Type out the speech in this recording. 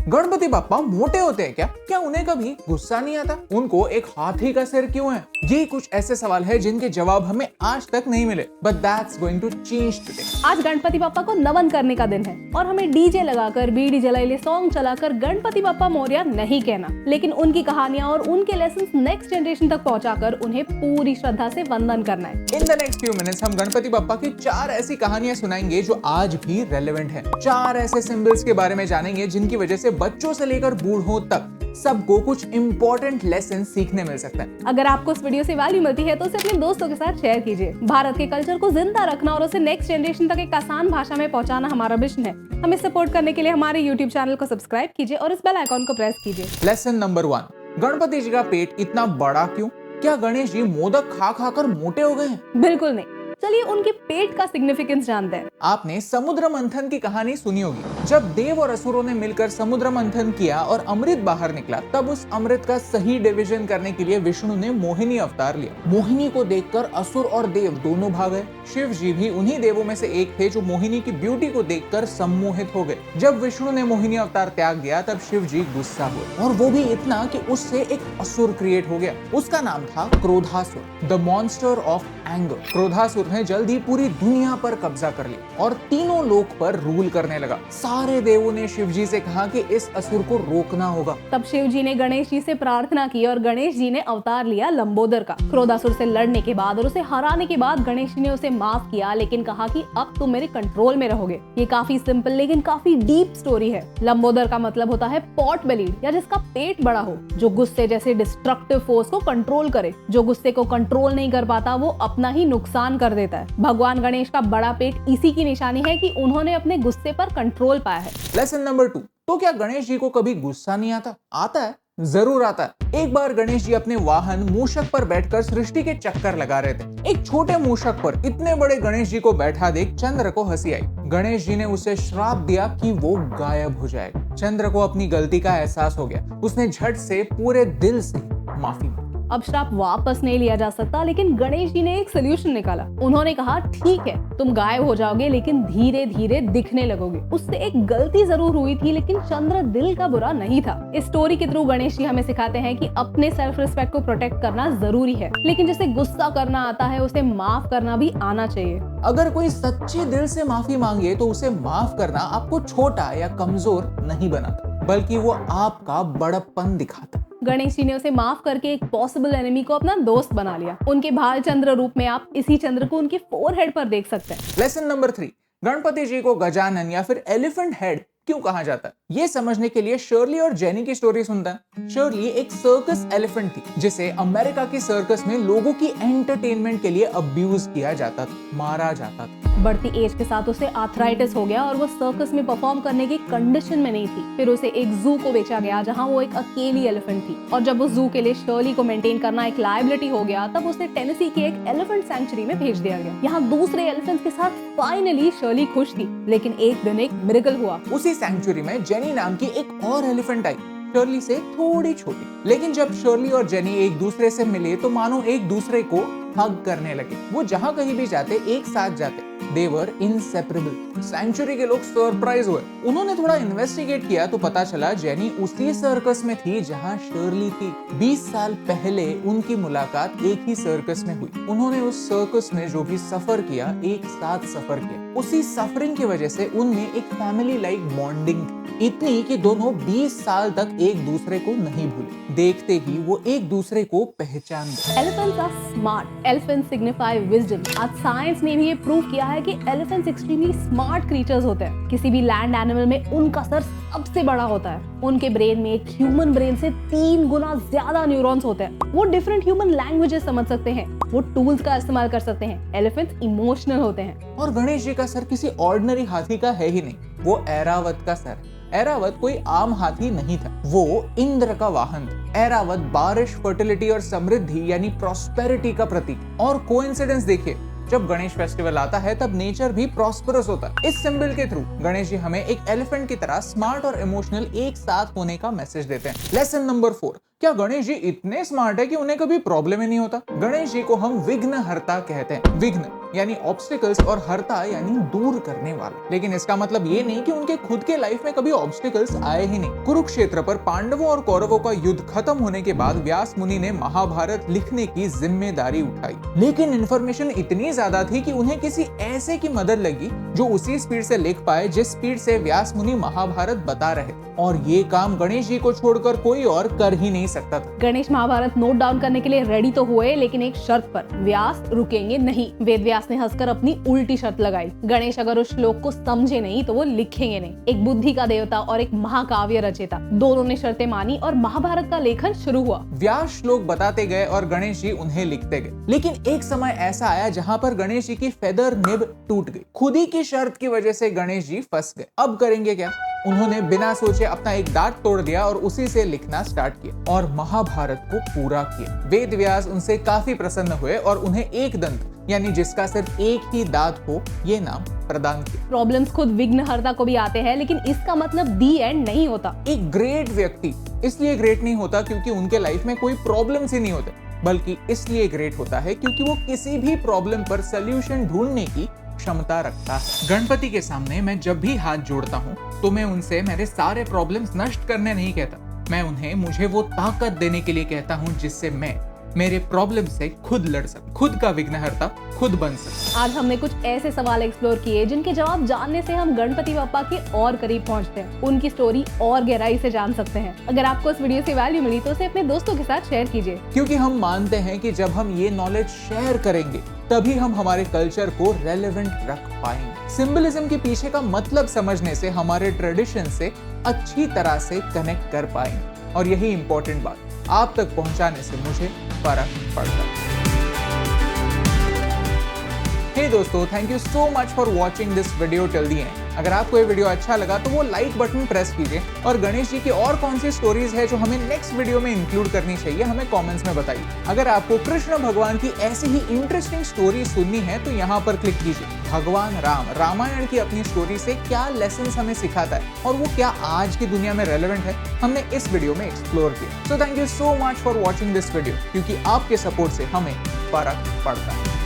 गणपति बप्पा मोटे होते हैं क्या? क्या उन्हें कभी गुस्सा नहीं आता? उनको एक हाथी का सिर क्यों है? ये कुछ ऐसे सवाल है जिनके जवाब हमें आज तक नहीं मिले, but that's going to change today. आज गणपति बप्पा को नमन करने का दिन है और हमें डीजे लगाकर, बीड़ी जलाइले सॉन्ग चलाकर गणपति बप्पा मोरया नहीं कहना, लेकिन उनकी कहानियां और उनके लेसन्स नेक्स्ट जनरेशन तक पहुंचाकर उन्हें पूरी श्रद्धा से वंदन करना है। In the next few minutes हम गणपति बप्पा की 4 ऐसी कहानियां सुनाएंगे जो आज भी रेलेवेंट है। 4 ऐसे सिंबल्स के बारे में जानेंगे जिनकी वजह से बच्चों से लेकर बूढ़ों तक सबको कुछ इंपॉर्टेंट लेसन सीखने मिल सकता है। अगर आपको इस वीडियो से वैल्यू मिलती है तो उसे अपने दोस्तों के साथ शेयर कीजिए। भारत के कल्चर को जिंदा रखना और उसे नेक्स्ट जनरेशन तक एक आसान भाषा में पहुंचाना हमारा मिशन है। हमें सपोर्ट करने के लिए हमारे YouTube चैनल को सब्सक्राइब कीजिए और इस बेल आइकॉन को प्रेस कीजिए। लेसन नंबर 1, गणपति जी का पेट इतना बड़ा क्यों? क्या गणेश जी मोदक खा खा कर मोटे हो गए हैं? बिल्कुल नहीं। चलिए उनके पेट का सिग्निफिकेंस जानते हैं। आपने समुद्र मंथन की कहानी सुनी होगी। जब देव और असुरों ने मिलकर समुद्र मंथन किया और अमृत बाहर निकला, तब उस अमृत का सही डिवीजन करने के लिए विष्णु ने मोहिनी अवतार लिया। मोहिनी को देखकर असुर और देव दोनों भाग गए। शिव जी भी उन्हीं देवों में से एक थे जो मोहिनी की ब्यूटी को देखकर सम्मोहित हो गए। जब विष्णु ने मोहिनी अवतार त्याग दिया, तब शिव जी गुस्सा हुए, और वो भी इतना कि उससे एक असुर क्रिएट हो गया। उसका नाम था Krodhasur, the monster of anger. Krodhasur ने जल्दी पूरी दुनिया पर कब्जा कर लिया और तीनों लोक पर रूल करने लगा। सारे देवों ने शिव जी से कहा कि इस असुर को रोकना होगा। तब शिव जी ने गणेश जी से प्रार्थना की और गणेश जी ने अवतार लिया लंबोदर का। क्रोधासुर से लड़ने के बाद और उसे हराने के बाद गणेश जी ने उसे माफ किया, लेकिन कहा कि अब तुम मेरे कंट्रोल में रहोगे। ये काफी सिंपल लेकिन काफी डीप स्टोरी है। लंबोदर का मतलब होता है पॉट बेलीड, या जिसका पेट बड़ा हो, जो गुस्से जैसे डिस्ट्रक्टिव फोर्स को कंट्रोल करे। जो गुस्से को कंट्रोल नहीं कर पाता वो अपना ही नुकसान कर देता है। भगवान गणेश का बड़ा पेट इसी की निशानी है कि उन्होंने अपने गुस्से पर कंट्रोल पाया है। लेसन नंबर 2, तो क्या गणेश जी को कभी गुस्सा नहीं आता? आता है, जरूर आता है। एक बार गणेश जी अपने वाहन मूषक पर बैठकर सृष्टि के चक्कर लगा रहे थे। एक छोटे मूषक पर इतने बड़े गणेश जी को बैठा देख चंद्र को हंसी आई। गणेश जी ने उसे श्राप दिया कि वो गायब हो जाएगा। चंद्र को अपनी गलती का एहसास हो गया। उसने झट से पूरे दिल से माफी मांगी। अब श्राप वापस नहीं लिया जा सकता, लेकिन गणेश जी ने एक सोल्यूशन निकाला। उन्होंने कहा, ठीक है, तुम गायब हो जाओगे लेकिन धीरे धीरे दिखने लगोगे। उससे एक गलती जरूर हुई थी, लेकिन चंद्र दिल का बुरा नहीं था। इस स्टोरी के थ्रू गणेश जी हमें सिखाते हैं कि अपने सेल्फ रिस्पेक्ट को प्रोटेक्ट करना जरूरी है, लेकिन जिसे गुस्सा करना आता है उसे माफ करना भी आना चाहिए। अगर कोई सच्चे दिल से माफी मांगे तो उसे माफ करना आपको छोटा या कमजोर नहीं बनाता, बल्कि वो आपका बड़प्पन दिखाता। गणेश जी ने उसे माफ करके एक पॉसिबल एनिमी को अपना दोस्त बना लिया। उनके भालचंद्र रूप में आप इसी चंद्र को उनके फोरहेड पर देख सकते हैं। लेसन नंबर 3, गणपति जी को गजानन या फिर एलिफेंट हेड क्यों कहा जाता है? ये समझने के लिए शर्ली और जेनी की स्टोरी सुनता है। शर्ली एक सर्कस एलिफेंट थी जिसे अमेरिका की सर्कस में लोगों की एंटरटेनमेंट के लिए अब्यूज किया जाता था, मारा जाता था। बढ़ती एज के साथ उसे आर्थराइटिस हो गया और वो सर्कस में परफॉर्म करने की कंडीशन में नहीं थी। फिर उसे एक जू को बेचा गया जहां वो एक अकेली एलिफेंट थी, और जब उस जू के लिए शर्ली को मेंटेन करना एक लायबिलिटी हो गया, तब उसे टेनेसी के एक एलिफेंट सैंक्चुरी में भेज दिया गया। यहाँ दूसरे एलिफेंट्स के साथ फाइनली शर्ली खुश थी, लेकिन एक दिन एक मिरेकल हुआ। उसी सैंक्चुरी में जेनी नाम की एक और एलिफेंट आई, शर्ली से थोड़ी छोटी। लेकिन जब शर्ली और जेनी एक दूसरे से मिले तो मानो एक दूसरे को हग करने लगे। वो जहां कहीं भी जाते एक साथ जाते। They were inseparable। सैंक्चुरी के लोग सरप्राइज हुए। उन्होंने थोड़ा इन्वेस्टिगेट किया तो पता चला जेनी उसी सर्कस में थी जहां शर्ली थी। 20 साल पहले उनकी मुलाकात एक ही सर्कस में हुई। उन्होंने उस सर्कस में जो भी सफर किया, एक साथ सफर किया। उसी सफरिंग की वजह से उनमें एक फैमिली लाइक बॉन्डिंग थी, इतनी कि दोनों 20 साल तक एक दूसरे को नहीं भूले। देखते ही वो एक दूसरे को पहचान गए। Elephants are smart. Elephants signify wisdom. आज साइंस ने भी ये प्रूव किया है कि एलिफेंट्स एक्सट्रीमली स्मार्ट क्रीचर्स होते हैं। किसी भी लैंड एनिमल में उनका सर सबसे बड़ा होता है। उनके ब्रेन में एक ह्यूमन ब्रेन से 3 गुना ज्यादा न्यूरॉन्स होते हैं। वो डिफरेंट ह्यूमन लैंग्वेजेस समझ सकते हैं। वो टूल्स का इस्तेमाल कर सकते हैं। एलिफेंट्स इमोशनल होते हैं। और गणेश जी का सर किसी ऑर्डिनरी हाथी का है ही नहीं, वो ऐरावत का सर। ऐरावत कोई आम हाथी नहीं था, वो इंद्र का वाहन था। ऐरावत बारिश, फर्टिलिटी और समृद्धि यानी प्रॉस्पेरिटी का प्रतीक। और कोइंसिडेंस देखिए, जब गणेश फेस्टिवल आता है तब नेचर भी प्रॉस्परस होता है। इस सिंबल के थ्रू गणेश जी हमें एक एलिफेंट की तरह स्मार्ट और इमोशनल एक साथ होने का मैसेज देते हैं। लेसन नंबर 4, क्या गणेश जी इतने स्मार्ट है कि उन्हें कभी प्रॉब्लम ही नहीं होता? गणेश जी को हम विघ्न हरता कहते हैं। विघ्न यानी ऑब्स्टिकल्स और हरता यानी दूर करने वाला। लेकिन इसका मतलब ये नहीं कि उनके खुद के लाइफ में कभी ऑब्स्टिकल्स आए ही नहीं। कुरुक्षेत्र पर पांडवों और कौरवों का युद्ध खत्म होने के बाद व्यास मुनि ने महाभारत लिखने की जिम्मेदारी उठाई, लेकिन इन्फॉर्मेशन इतनी ज्यादा थी कि उन्हें किसी ऐसे की मदद लगी जो उसी स्पीड से लिख पाए जिस स्पीड से व्यास मुनि महाभारत बता रहे, और ये काम गणेश जी को छोड़कर कोई और कर ही नहीं सकता था। गणेश महाभारत नोट डाउन करने के लिए रेडी तो हुए, लेकिन एक शर्त पर, व्यास रुकेंगे नहीं। वेद व्यास ने हंसकर अपनी उल्टी शर्त लगाई, गणेश अगर उस श्लोक को समझे नहीं तो वो लिखेंगे नहीं। एक बुद्धि का देवता और एक महाकाव्य रचयिता, दोनों ने शर्तें मानी और महाभारत का लेखन शुरू हुआ। व्यास श्लोक बताते गए और गणेश जी उन्हें लिखते गए, लेकिन एक समय ऐसा आया जहां पर गणेश जी की फेदर निब टूट गई। खुद ही की शर्त की वजह से गणेश जी फंस गए। अब करेंगे क्या? उन्होंने बिना सोचे अपना एक दांत तोड़ दिया और उसी से लिखना स्टार्ट किया और महाभारत को पूरा किया। वेद व्यास उनसे काफी प्रसन्न हुए और उन्हें एक दंत यानी जिसका सिर्फ एक ही दांत हो ये नाम प्रदान किया। प्रॉब्लम्स खुद विघ्नहर्ता को भी आते हैं, लेकिन इसका मतलब दी एंड नहीं होता। एक ग्रेट व्यक्ति इसलिए ग्रेट नहीं होता क्योंकि उनके लाइफ में कोई प्रॉब्लम्स ही नहीं होते, बल्कि इसलिए ग्रेट होता है क्योंकि वो किसी भी प्रॉब्लम पर सॉल्यूशन ढूंढने की क्षमता रखता है। गणपति के सामने मैं जब भी हाथ जोड़ता हूँ तो मैं उनसे मेरे सारे प्रॉब्लम्स नष्ट करने नहीं कहता, मैं उन्हें मुझे वो ताकत देने के लिए कहता हूँ जिससे मैं मेरे प्रॉब्लम से खुद लड़ सकूं, खुद का विघ्नहर्ता खुद बन सकूं। आज हमने कुछ ऐसे सवाल एक्सप्लोर किए जिनके जवाब जानने से हम गणपति बप्पा के और करीब पहुंचते हैं, उनकी स्टोरी और गहराई से जान सकते हैं। अगर आपको इस वीडियो से वैल्यू मिली तो उसे अपने दोस्तों के साथ शेयर कीजिए, क्योंकि हम मानते हैं कि जब हम ये नॉलेज शेयर करेंगे तभी हम हमारे कल्चर को रेलेवेंट रख पाएंगे। सिंबलिज्म के पीछे का मतलब समझने से हमारे ट्रेडिशन से अच्छी तरह से कनेक्ट कर पाएंगे, और यही इंपॉर्टेंट बात आप तक पहुंचाने से मुझे फर्क पड़ता है। हे दोस्तों, thank you so much for watching this video till the and. अगर आपको ये वीडियो अच्छा लगा तो वो लाइक बटन प्रेस कीजिए, और गणेश जी की और कौन सी स्टोरीज है जो हमें नेक्स्ट वीडियो में इंक्लूड करनी चाहिए हमें कमेंट्स में बताइए। अगर आपको कृष्ण भगवान की ऐसी ही इंटरेस्टिंग स्टोरी सुननी है तो यहाँ पर क्लिक कीजिए। भगवान राम रामायण की अपनी स्टोरी से क्या लेसन हमें सिखाता है और वो क्या आज की दुनिया में रेलेवेंट है, हमने इस वीडियो में एक्सप्लोर किया। So thank you so much for watching this video, क्योंकि आपके सपोर्ट से हमें फर्क पड़ता है।